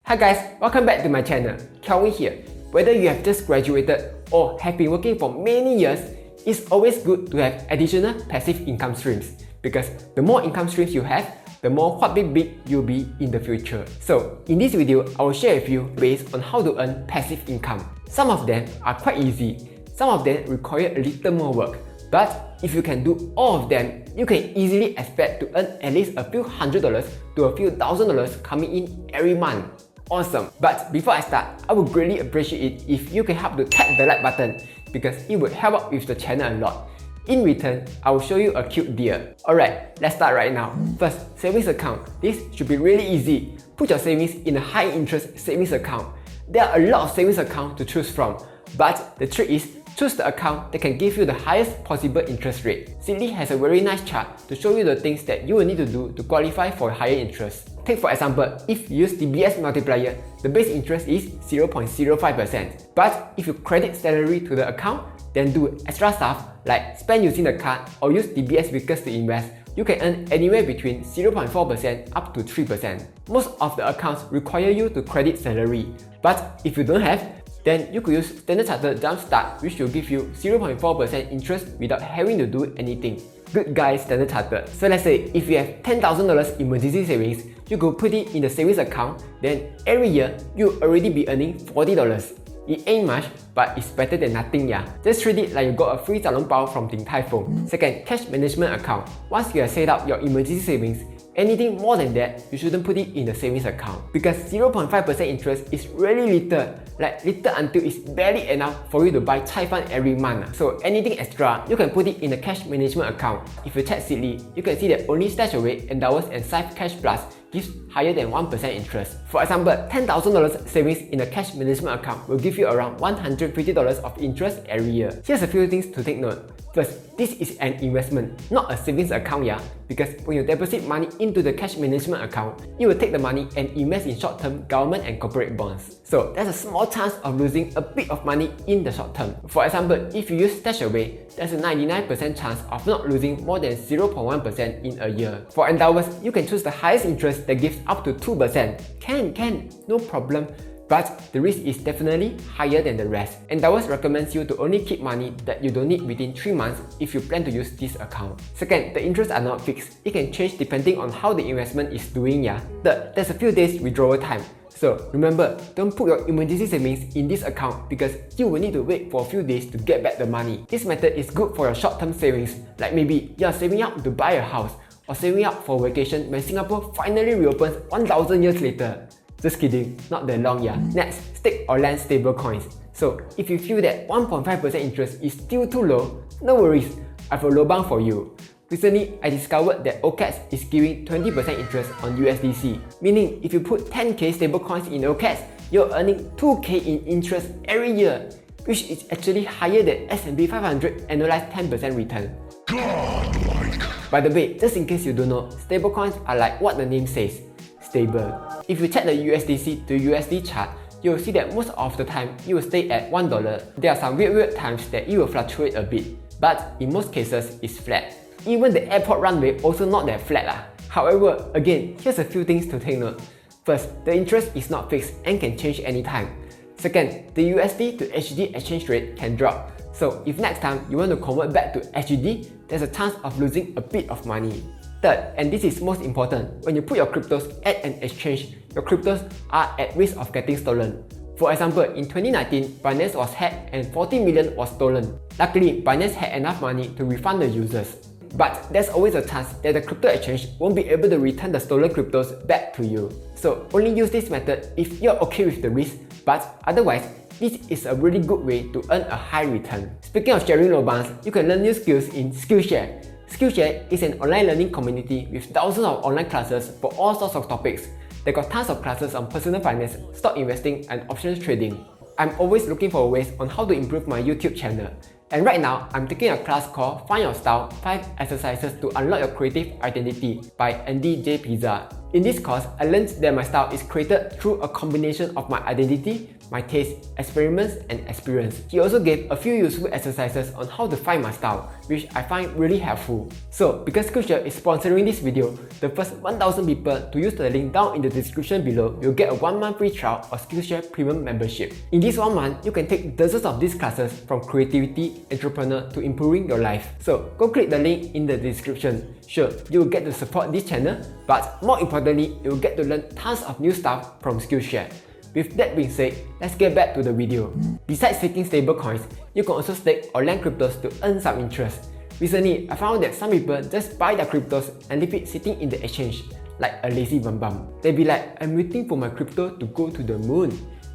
Hi guys, welcome back to my channel. Kelvin here. Whether you have just graduated or have been working for many years, it's always good to have additional passive income streams because the more income streams you have, the more what big you'll be in the future. So in this video, I will share with you ways on how to earn passive income. Some of them are quite easy, some of them require a little more work. But if you can do all of them, you can easily expect to earn at least a few $100s to a few $1,000s coming in every month. Awesome! But before I start, I would greatly appreciate it if you can help to tap the like button because it would help out with the channel a lot. In return, I will show you a cute deal. Alright, let's start right now. First, savings account. This should be really easy. Put your savings in a high interest savings account. There are a lot of savings accounts to choose from, but the trick is choose the account that can give you the highest possible interest rate. Sidley has a very nice chart to show you the things that you will need to do to qualify for higher interest. Take for example, if you use DBS multiplier, the base interest is 0.05%. But if you credit salary to the account, then do extra stuff like spend using the card or use DBS Vickers to invest, you can earn anywhere between 0.4% up to 3%. Most of the accounts require you to credit salary, but if you don't have, then you could use Standard Chartered Jumpstart, which will give you 0.4% interest without having to do anything. Good guy, Standard Chartered. So let's say if you have $10,000 emergency savings, you could put it in the savings account, then every year you'll already be earning $40. It ain't much, but it's better than nothing, yeah. Just treat it like you got a free 小笼包 from Din Tai Fung. Second, cash management account. Once you have set up your emergency savings, anything more than that, you shouldn't put it in the savings account because 0.5% interest is really little, like little until it's barely enough for you to buy Cai Fan every month. So anything extra, you can put it in the cash management account. If you check Sidley, you can see that only StashAway, Endowus and Safe Cash Plus gives higher than 1% interest. For example, $10,000 savings in a cash management account will give you around $150 of interest every year. Here's a few things to take note. First, this is an investment, not a savings account, yeah? Because when you deposit money into the cash management account, you will take the money and invest in short-term government and corporate bonds. So there's a small chance of losing a bit of money in the short term. For example, if you use StashAway, there's a 99% chance of not losing more than 0.1% in a year. For Endowus, you can choose the highest interest that gives up to 2%. Can, no problem. But the risk is definitely higher than the rest. Endowus recommends you to only keep money that you don't need within 3 months if you plan to use this account. Second, the interests are not fixed. It can change depending on how the investment is doing, yeah. Third, there's a few days withdrawal time. So remember, don't put your emergency savings in this account because you will need to wait for a few days to get back the money. This method is good for your short-term savings, like maybe you're saving up to buy a house or saving up for vacation when Singapore finally reopens 1,000 years later. Just kidding, not that long, yeah. Next, stake or lend stablecoins. So if you feel that 1.5% interest is still too low, no worries, I have a lobang for you. Recently, I discovered that OCATS is giving 20% interest on USDC, meaning if you put 10k stablecoins in OCATS, you're earning 2k in interest every year, which is actually higher than S&P 500 annualized 10% return. Godlike. By the way, just in case you don't know, stablecoins are like what the name says, stable. If you check the USDC to USD chart, you will see that most of the time it will stay at $1. There are some weird times that it will fluctuate a bit, but in most cases it's flat. Even the airport runway also not that flat lah. However, again, here's a few things to take note. First, the interest is not fixed and can change anytime. Second, the USD to HGD exchange rate can drop. So if next time you want to convert back to HGD, there's a chance of losing a bit of money. Third, and this is most important, when you put your cryptos at an exchange, your cryptos are at risk of getting stolen. For example, in 2019, Binance was hacked and 40 million was stolen. Luckily, Binance had enough money to refund the users. But there's always a chance that the crypto exchange won't be able to return the stolen cryptos back to you. So only use this method if you're okay with the risk, but otherwise, this is a really good way to earn a high return. Speaking of sharing lobangs, you can learn new skills in Skillshare. Skillshare is an online learning community with thousands of online classes for all sorts of topics. They got tons of classes on personal finance, stock investing, and options trading. I'm always looking for ways on how to improve my YouTube channel. And right now, I'm taking a class called Find Your Style 5 Exercises to Unlock Your Creative Identity by Andy J. Pizza. In this course, I learned that my style is created through a combination of my identity, my taste, experiments, and experience. He also gave a few useful exercises on how to find my style, which I find really helpful. So, because Skillshare is sponsoring this video, the first 1000 people to use the link down in the description below will get a 1-month free trial of Skillshare Premium membership. In this 1 month, you can take dozens of these classes from creativity, entrepreneur to improving your life. So, go click the link in the description. Sure, you will get to support this channel, but more importantly, you will get to learn tons of new stuff from Skillshare. With that being said, let's get back to the video. Besides staking stablecoins, you can also stake or lend cryptos to earn some interest. Recently, I found that some people just buy their cryptos and leave it sitting in the exchange, like a lazy bum. They be like, I'm waiting for my crypto to go to the moon.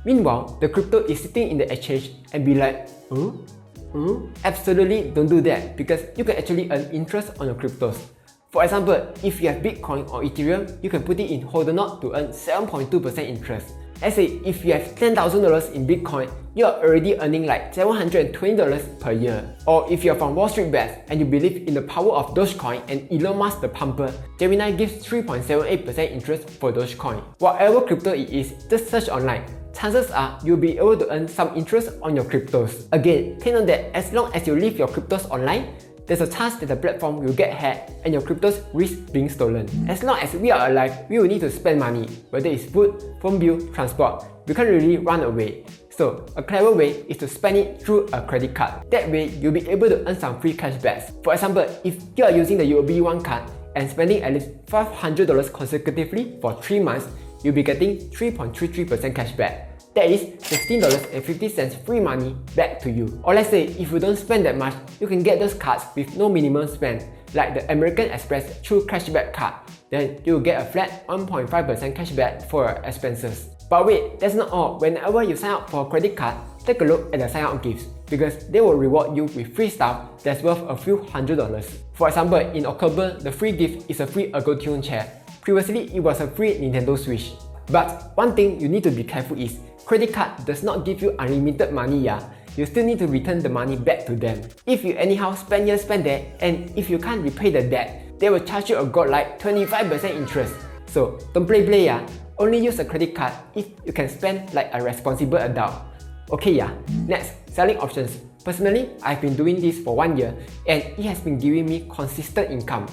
Meanwhile, the crypto is sitting in the exchange and be like, Absolutely don't do that, because you can actually earn interest on your cryptos. For example, if you have Bitcoin or Ethereum, you can put it in Hodlnaut to earn 7.2% interest. Let's say if you have $10,000 in Bitcoin, you are already earning like $720 per year. Or if you are from Wall Street Bets and you believe in the power of Dogecoin and Elon Musk the pumper, Gemini gives 3.78% interest for Dogecoin. Whatever crypto it is, just search online. Chances are you'll be able to earn some interest on your cryptos. Again, take note that as long as you leave your cryptos online, there's a chance that the platform will get hacked and your cryptos risk being stolen. As long as we are alive, we will need to spend money, whether it's food, phone bill, transport. We can't really run away. So, a clever way is to spend it through a credit card. That way, you'll be able to earn some free cashbacks. For example, if you are using the UOB One card and spending at least $500 consecutively for 3 months, you'll be getting 3.33% cashback. That is $16.50 free money back to you. Or let's say if you don't spend that much, you can get those cards with no minimum spend, like the American Express True Cashback card. Then you'll get a flat 1.5% cashback for your expenses. But wait, that's not all. Whenever you sign up for a credit card, take a look at the sign up gifts, because they will reward you with free stuff that's worth a few $100s. For example, in October, the free gift is a free Ergotune chair. Previously, it was a free Nintendo Switch. But one thing you need to be careful is, credit card does not give you unlimited money, You still need to return the money back to them. If you anyhow spend here, spend there, and if you can't repay the debt, they will charge you a godlike 25% interest. So don't play, Only use a credit card if you can spend like a responsible adult. Okay, Next, selling options. Personally, I've been doing this for 1 year, and it has been giving me consistent income.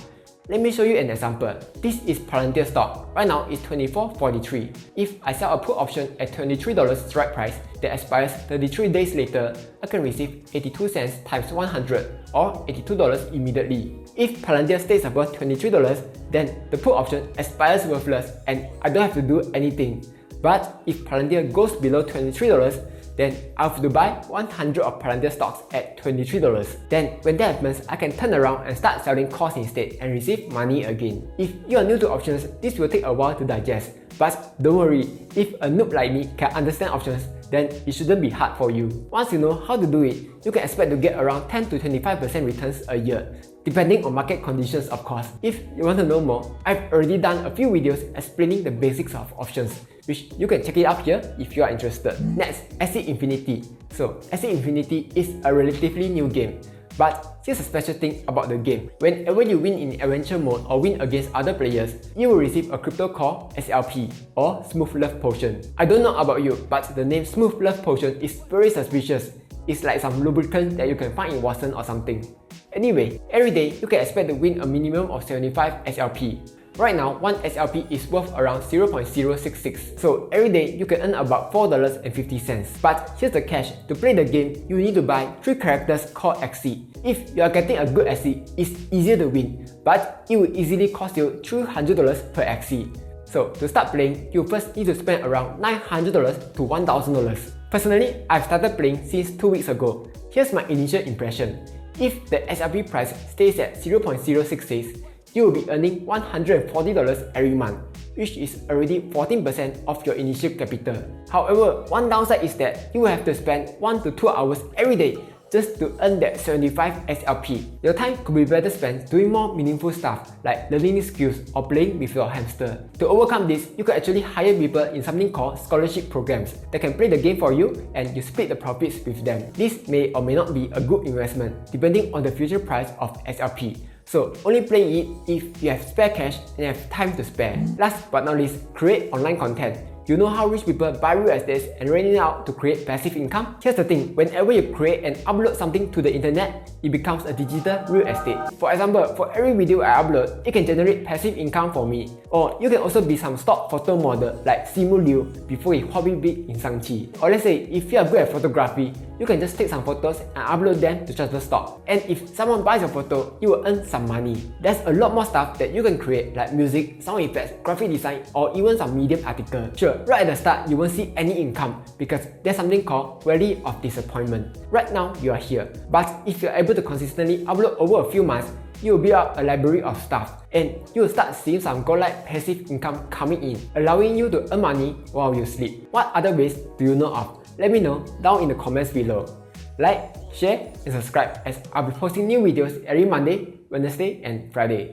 Let me show you an example. This is Palantir stock. Right now it's $24.43. If I sell a put option at $23 strike price that expires 33 days later, I can receive 82 cents times 100 or $82 immediately. If Palantir stays above $23, then the put option expires worthless and I don't have to do anything. But if Palantir goes below $23, then I have to buy 100 of Palantir stocks at $23. Then when that happens, I can turn around and start selling calls instead and receive money again. If you are new to options, this will take a while to digest. But don't worry, if a noob like me can understand options, then it shouldn't be hard for you. Once you know how to do it, you can expect to get around 10 to 25% returns a year, depending on market conditions of course. If you want to know more, I've already done a few videos explaining the basics of options, which you can check it out here if you are interested. Next, Axie Infinity. So, Axie Infinity is a relatively new game. But here's a special thing about the game. Whenever you win in adventure mode or win against other players, you will receive a crypto called SLP or Smooth Love Potion. I don't know about you, but the name Smooth Love Potion is very suspicious. It's like some lubricant that you can find in Watson or something. Anyway, every day you can expect to win a minimum of 75 SLP. Right now, one SLP is worth around 0.066, so every day you can earn about $4.50. But here's the catch: to play the game, you need to buy 3 characters called Axie. If you are getting a good Axie, it's easier to win, but it will easily cost you $300 per Axie. So to start playing, you first need to spend around $900 to $1,000. Personally, I've started playing since 2 weeks ago. Here's my initial impression. If the SLP price stays at 0.066, you will be earning $140 every month, which is already 14% of your initial capital. However, one downside is that you will have to spend 1 to 2 hours every day just to earn that 75 SLP. Your time could be better spent doing more meaningful stuff like learning new skills or playing with your hamster. To overcome this, you can actually hire people in something called scholarship programs that can play the game for you and you split the profits with them. This may or may not be a good investment depending on the future price of SLP. So only play it if you have spare cash and have time to spare. Last but not least, create online content. You know how rich people buy real estate and rent it out to create passive income? Here's the thing, whenever you create and upload something to the internet, it becomes a digital real estate. For example, for every video I upload, it can generate passive income for me. Or you can also be some stock photo model like Simu Liu before he hobby big in Shang-Chi. Or let's say, if you are good at photography, you can just take some photos and upload them to transfer stock. And if someone buys your photo, you will earn some money. There's a lot more stuff that you can create like music, sound effects, graphic design, or even some Medium article. Sure, right at the start, you won't see any income because there's something called Valley of Disappointment. Right now, you are here. But if you're able to consistently upload over a few months, you will build up a library of stuff and you will start seeing some godlike passive income coming in, allowing you to earn money while you sleep. What other ways do you know of? Let me know down in the comments below. Like, share, and subscribe as I'll be posting new videos every Monday, Wednesday, and Friday.